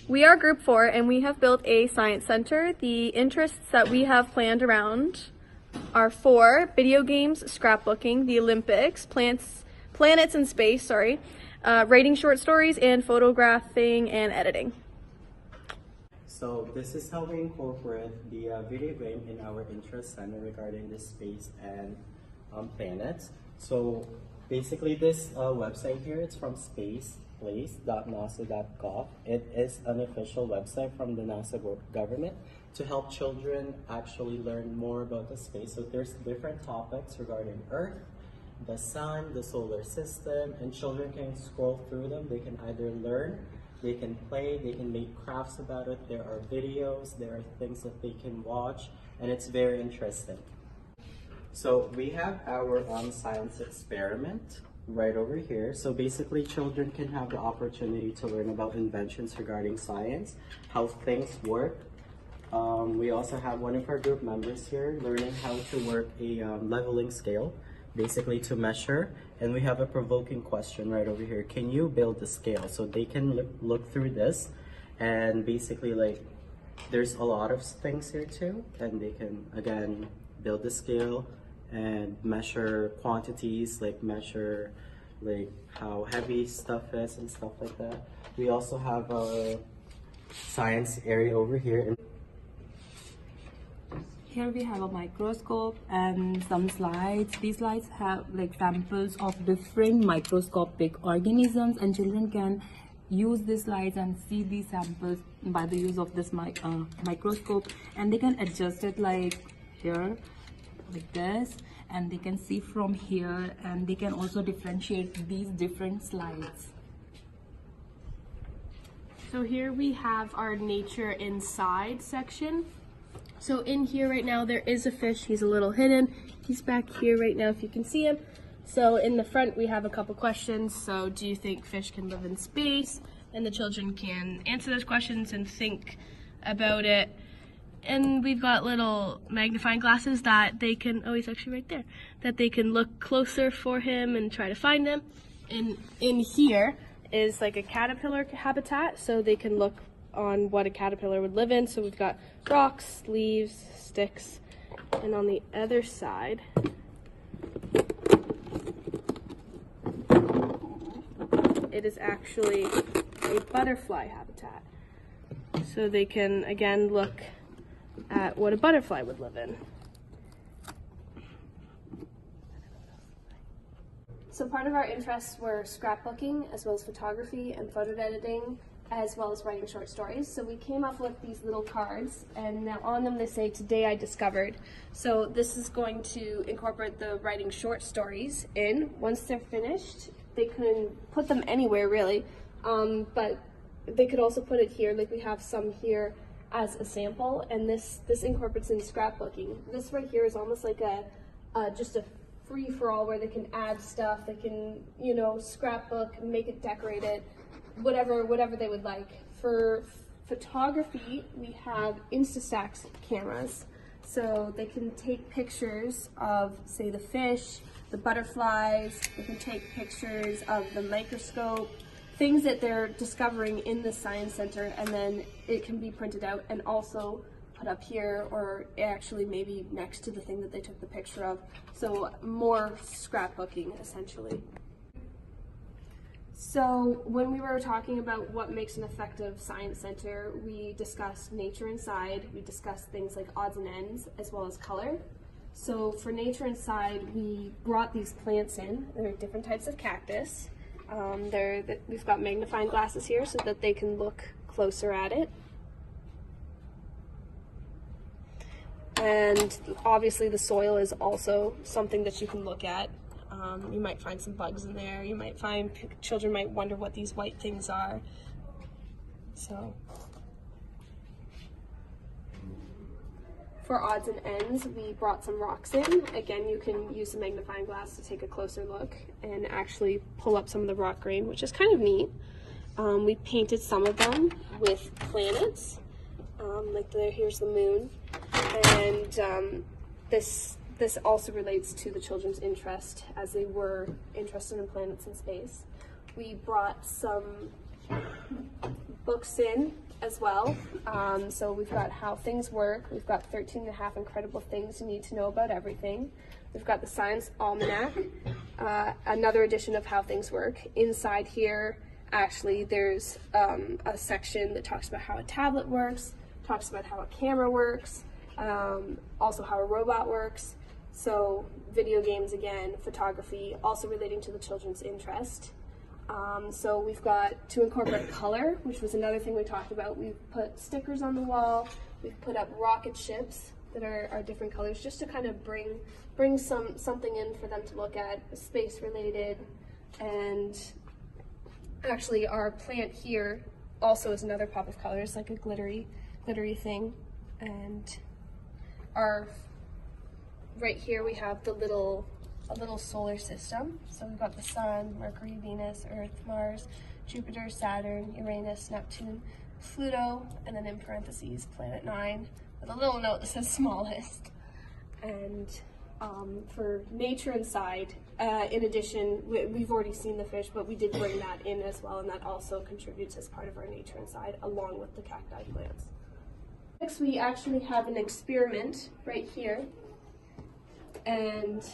We are Group 4 and we have built a science center. The interests that we have planned around are 4, video games, scrapbooking, the Olympics, planets and space, writing short stories, and photographing and editing. So this is how we incorporate the video game in our interest center regarding the space and planets. So basically this website here, it's from spaceplace.nasa.gov. It is an official website from the NASA government to help children actually learn more about the space. So there's different topics regarding Earth, the sun, the solar system, and children can scroll through them. They can either learn, they can play, they can make crafts about it. There are videos, there are things that they can watch, and it's very interesting. So we have our science experiment right over here. So basically children can have the opportunity to learn about inventions regarding science, how things work. We also have one of our group members here learning how to work a leveling scale, basically to measure. And we have a provoking question right over here. Can you build a scale? So they can look through this, and basically there's a lot of things here too, and they can again build the scale and measure quantities, measure how heavy stuff is and stuff like that. We also have a science area over here. Here we have a microscope and some slides. These slides have samples of different microscopic organisms, and children can use these slides and see these samples by the use of this microscope, and they can adjust it here like this, and they can see from here, and they can also differentiate these different slides. So here we have our nature inside section. So in here right now there is a fish. He's a little hidden. He's back here right now if you can see him. So in the front we have a couple questions. So do you think fish can live in space? And the children can answer those questions and think about it. And we've got little magnifying glasses that they can, oh, he's actually right there, that they can look closer for him and try to find him. And in here is a caterpillar habitat, so they can look on what a caterpillar would live in. So we've got rocks, leaves, sticks, and on the other side, it is actually a butterfly habitat. So they can, again, look at what a butterfly would live in. So part of our interests were scrapbooking, as well as photography and photo editing, as well as writing short stories. So we came up with these little cards, and now on them they say, "Today I discovered." So this is going to incorporate the writing short stories in. Once they're finished, they can put them anywhere really, but they could also put it here, we have some here as a sample, and this incorporates in scrapbooking. This right here is almost like just a free-for-all where they can add stuff, they can, scrapbook, make it decorated, whatever they would like. For photography, we have Instax cameras, so they can take pictures of, say, the fish, the butterflies. They can take pictures of the microscope, things that they're discovering in the science center, and then it can be printed out and also put up here, or actually maybe next to the thing that they took the picture of. So more scrapbooking essentially. So when we were talking about what makes an effective science center, we discussed nature inside, we discussed things like odds and ends, as well as color. So for nature inside, we brought these plants in. There are different types of cactus. We've got magnifying glasses here so that they can look closer at it. And obviously the soil is also something that you can look at. You might find some bugs in there. You might find, children might wonder what these white things are. So, for odds and ends, we brought some rocks in. Again, you can use a magnifying glass to take a closer look and actually pull up some of the rock grain, which is kind of neat. We painted some of them with planets. Here's the moon. And this also relates to the children's interest, as they were interested in planets and space. We brought some books in as well. So we've got How Things Work, we've got 13 and a half Incredible Things You Need to Know About Everything. We've got the Science Almanac, another edition of How Things Work. Inside here, actually, there's a section that talks about how a tablet works, talks about how a camera works, also how a robot works. So video games again, photography, also relating to the children's interest. So we've got to incorporate color, which was another thing we talked about. We've put stickers on the wall, we've put up rocket ships that are different colors, just to kind of bring something in for them to look at, space related. And actually our plant here also is another pop of colors, like a glittery thing. And right here we have a little solar system. So we've got the Sun, Mercury, Venus, Earth, Mars, Jupiter, Saturn, Uranus, Neptune, Pluto, and then in parentheses, Planet 9, with a little note that says smallest. And for nature inside, in addition, we've already seen the fish, but we did bring that in as well, and that also contributes as part of our nature inside, along with the cacti plants. Next, we actually have an experiment right here, and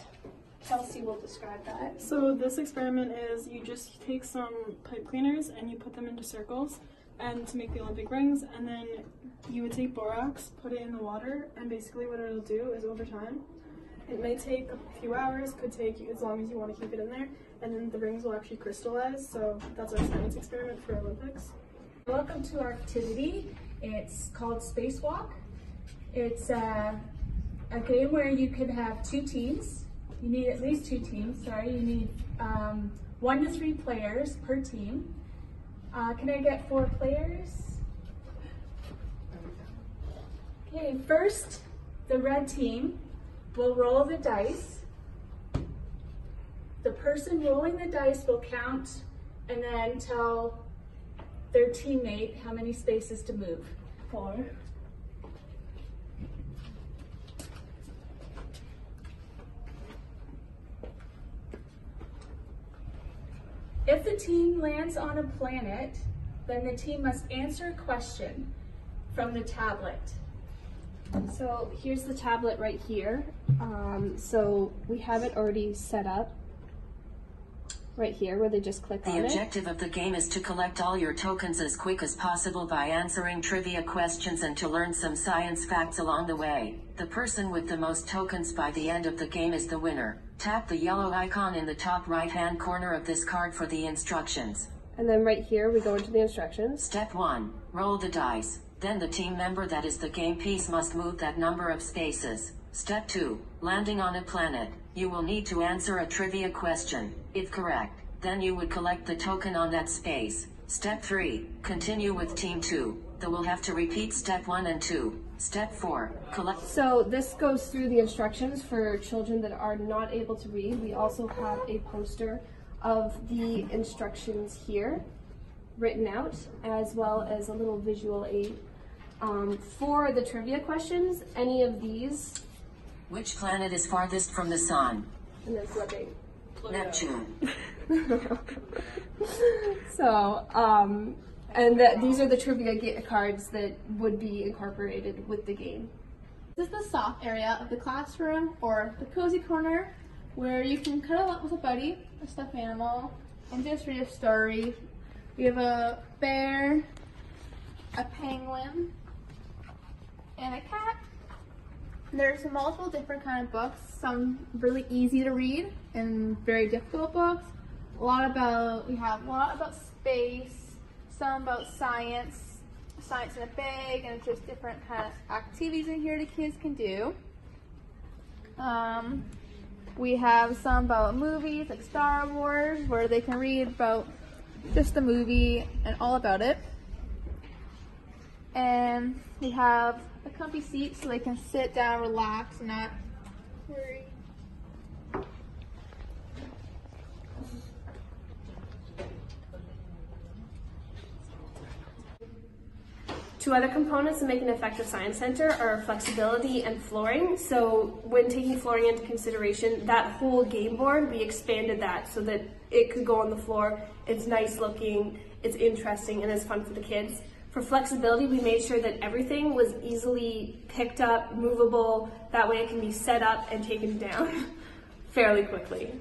Kelsey will describe that. So this experiment is you just take some pipe cleaners and you put them into circles and to make the Olympic rings, and then you would take borax, put it in the water, and basically what it'll do is over time, it may take a few hours, could take as long as you want to keep it in there, and then the rings will actually crystallize. So that's our science experiment for Olympics. Welcome to our activity. It's called Spacewalk. It's a game where you could have two teams. You need at least two teams, sorry. You need 1 to 3 players per team. Can I get 4 players? Okay, first, the red team will roll the dice. The person rolling the dice will count and then tell their teammate how many spaces to move. 4. If the team lands on a planet, then the team must answer a question from the tablet. So here's the tablet right here. So we have it already set up right here where they just click on it. The objective of the game is to collect all your tokens as quick as possible by answering trivia questions and to learn some science facts along the way. The person with the most tokens by the end of the game is the winner. Tap the yellow icon in the top right-hand corner of this card for the instructions. And then right here we go into the instructions. Step 1. Roll the dice. Then the team member that is the game piece must move that number of spaces. Step 2. Landing on a planet. You will need to answer a trivia question. If correct, then you would collect the token on that space. Step 3. Continue with Team 2. They will have to repeat Step 1 and 2. Step 4. Collect. So this goes through the instructions for children that are not able to read. We also have a poster of the instructions here written out, as well as a little visual aid. For the trivia questions, any of these. Which planet is farthest from the sun? And then flipping. Neptune. So, these are the trivia cards that would be incorporated with the game. This is the soft area of the classroom, or the cozy corner, where you can cuddle up with a buddy, a stuffed animal, and just read a story. We have a bear, a penguin, and a cat. There's multiple different kind of books, some really easy to read and very difficult books. We have a lot about space, some about science in a bag, and just different kind of activities in here the kids can do. We have some about movies like Star Wars, where they can read about just the movie and all about it. And we have a comfy seat so they can sit down, relax, and not worry. Two other components to make an effective science center are flexibility and flooring. So when taking flooring into consideration, that whole game board, we expanded that so that it could go on the floor. It's nice looking, it's interesting and it's fun for the kids. For flexibility, we made sure that everything was easily picked up, movable, that way it can be set up and taken down fairly quickly.